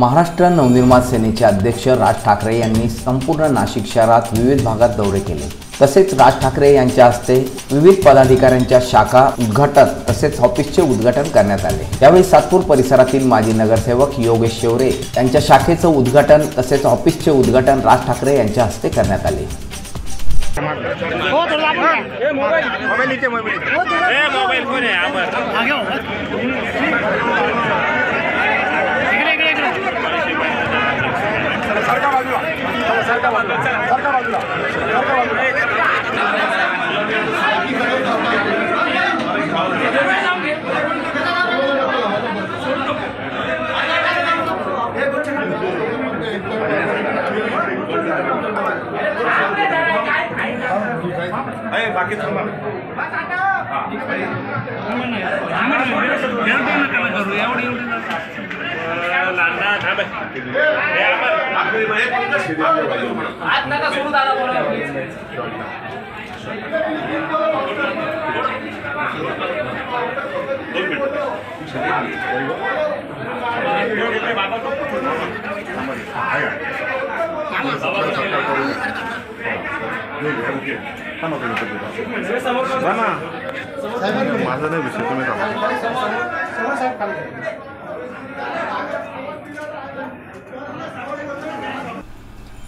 महाराष्ट्र नवनिर्माण सेनेचे अध्यक्ष राज ठाकरे यांनी संपूर्ण नाशिक शहरात विविध भागात दौरे केले। तसेच राज ठाकरे यांच्या हस्ते विविध पदाधिकाऱ्यांच्या शाखा उद्घाटन तसेच ऑफिसचे उद्घाटन करण्यात आले। यावेळी सातपूर परिसरातील माजी नगरसेवक योगेश शेवरे यांच्या शाखेचे उद्घाटन तसेच ऑफिसचे उद्घाटन राज ठाकरे यांच्या हस्ते करण्यात आले। बाकी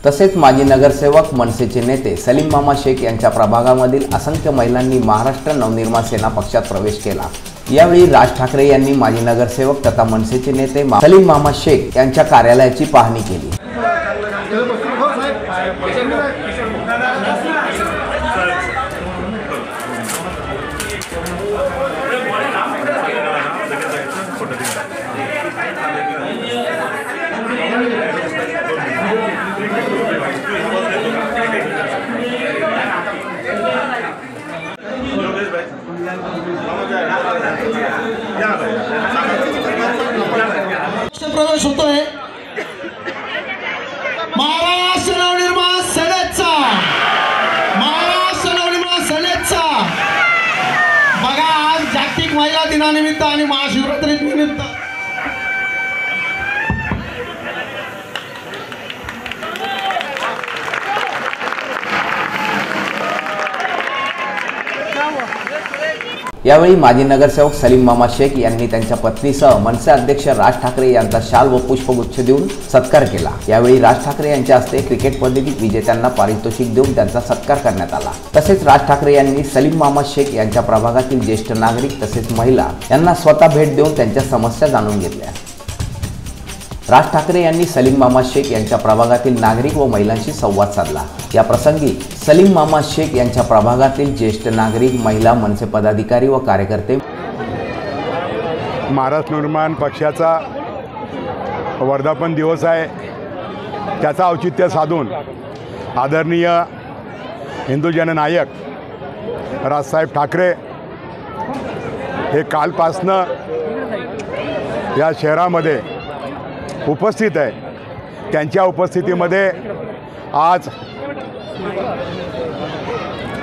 तसेच माजी नगरसेवक मनसेचे नेते सलीम मामा शेख यांच्या प्रभागामधील असंख्य महिलांनी महाराष्ट्र नवनिर्माण सेना पक्षात प्रवेश केला। यावेळी राज ठाकरे यांनी माजी नगरसेवक तथा मनसेचे नेते सलीम मामा शेख यांच्या कार्यालयाची पाहणी केली। प्रवेश होतोय महाराष्ट्र नवनिर्माण सेनेचा बघा, आज जागतिक महिला दिनानिमित्त आणि महाशिवरात्री निमित्त यावेळी माजी नगरसेवक सलीम मामा शेख यांनी त्यांच्या पत्नीसह मनसे अध्यक्ष राज ठाकरे यांचा शाल व पुष्पगुच्छ देऊन सत्कार केला। यावेळी राज ठाकरे यांच्या हस्ते क्रिकेट पदवी विजेत्यांना पारितोषिक देऊन त्यांचा सत्कार करण्यात आला। तसेच राज ठाकरे यांनी सलीम मामा शेख यांच्या प्रभागातील ज्येष्ठ नागरिक तसेच महिला यांना स्वतः भेट देऊन त्यांच्या समस्या जाणून घेतल्या। राज ठाकरे यांनी सलीम मामा शेख यांच्या प्रभागातील नागरिक व महिलांशी संवाद साधला। या प्रसंगी सलीम मामा शेख यांच्या प्रभागातील ज्येष्ठ नागरिक, महिला, मनसे पदाधिकारी व कार्यकर्ते। महाराष्ट्र निर्माण पक्षाचा वर्धापन दिवस आहे, त्याचा औचित्य साधून आदरणीय हिंदू जननायक राजसाहेब ठाकरे हे कालपासनं या शहरामध्ये उपस्थित आहे। त्यांच्या उपस्थितीमध्ये आज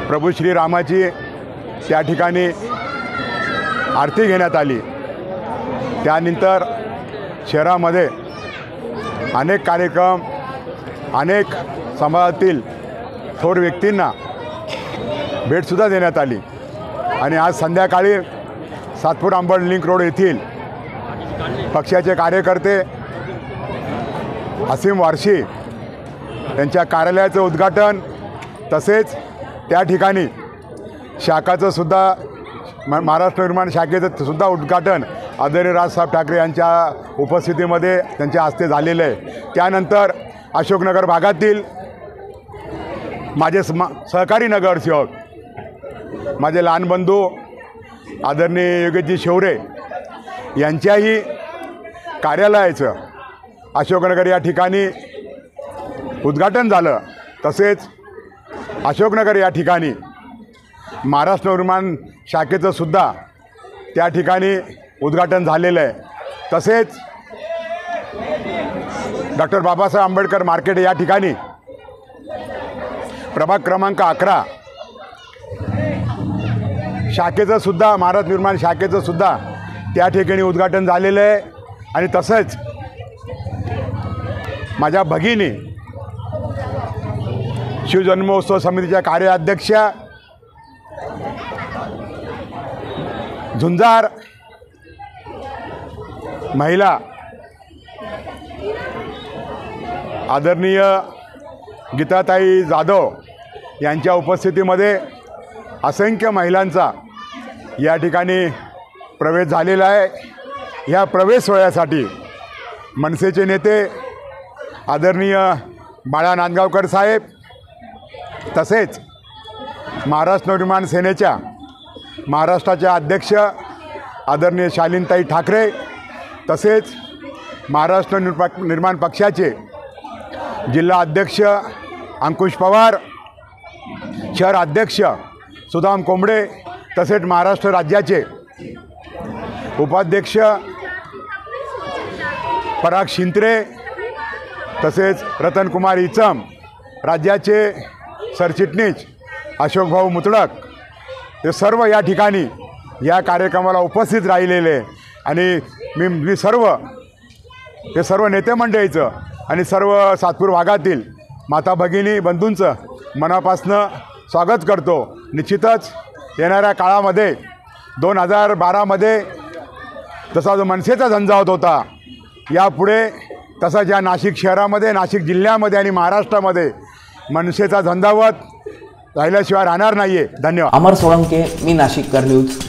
प्रभू श्रीरामाची त्या ठिकाणी आरती घेण्यात आली। त्यानंतर शहरामध्ये अनेक कार्यक्रम, अनेक समाजातील थोर व्यक्तींना भेटसुद्धा देण्यात आली आणि आज संध्याकाळी सातपूर अंबड लिंक रोड येथील पक्षाचे कार्यकर्ते असीम वारशी यांच्या कार्यालयाचं उद्घाटन तसेच त्या ठिकाणी शाखाचं सुद्धा महाराष्ट्र निर्माण शाखेचं सुद्धा उद्घाटन आदरणीय राजसाहेब ठाकरे यांच्या उपस्थितीमध्ये त्यांच्या हस्ते झालेलं आहे। त्यानंतर अशोकनगर भागातील माझे सहकारी नगरसेवक, माझे लहान बंधू आदरणीय योगेशजी शेवरे यांच्याही कार्यालयाचं अशोकनगर या ठिकाणी उद्घाटन झालं। तसेच अशोकनगर या ठिकाणी महाराष्ट्र निर्माण शाखेचं सुद्धा त्या ठिकाणी उद्घाटन झालेलं आहे। तसेच डॉक्टर बाबासाहेब आंबेडकर मार्केट या ठिकाणी प्रभाग क्रमांक 11 शाखेचं सुद्धा महाराष्ट्र निर्माण शाखेचं सुद्धा त्या ठिकाणी उद्घाटन झालेलं आहे। आणि तसंच माझ्या भगिनी शिवजन्मोत्सव समितीच्या कार्याध्यक्षा झुंजार महिला आदरणीय गीताताई जाधव यांच्या उपस्थितीमध्ये असंख्य महिलांचा या ठिकाणी प्रवेश झालेला आहे। ह्या प्रवेश सोहळ्यासाठी मनसेचे नेते आदरणीय बाळा नांदगावकर साहेब, तसेच महाराष्ट्र नवनिर्माण सेनेच्या महाराष्ट्राच्या अध्यक्ष आदरणीय शालीनताई ठाकरे, तसेच महाराष्ट्र निर्माण पक्षाचे जिल्हा अध्यक्ष अंकुश पवार, शहर अध्यक्ष सुदाम कोंबडे, तसेच महाराष्ट्र राज्याचे उपाध्यक्ष पराग शिंत्रे, तसेच रतनकुमार इचम, राज्याचे सरचिटणीस अशोकभाऊ मुतडक, हे सर्व या ठिकाणी या कार्यक्रमाला उपस्थित राहिलेले आणि मी सर्व नेते मंडळीचं आणि सर्व सातपूर भागातील माता भगिनी बंधूंचं मनापासनं स्वागत करतो। निश्चितच येणाऱ्या काळामध्ये 2012मध्ये जसा जो मनसेचा झंझावात होता, यापुढे तसा ज्या नाशिक शहरामध्ये, नाशिक जिल्ह्यामध्ये आणि महाराष्ट्रामध्ये मनसेचा झंझावात राहिल्याशिवाय राहणार नाही आहे। धन्यवाद। अमर सोळंके, मी नाशिककर न्यूज।